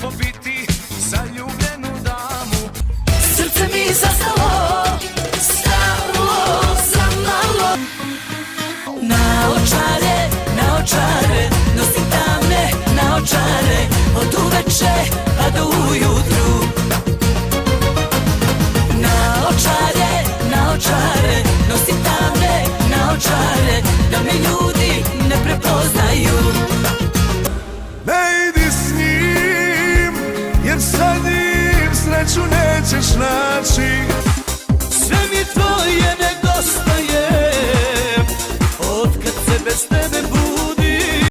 pobiti zaljubljenu damu. Srce mi zastalo, stalo sam malo. Naočare, nosim tamne naočare, od uveče pa do ujutru. Naočare, nosim tamne naočare, da me ljudi ne prepoznaju. Ne idi s njim, jer sa njim sreću nećeš naći.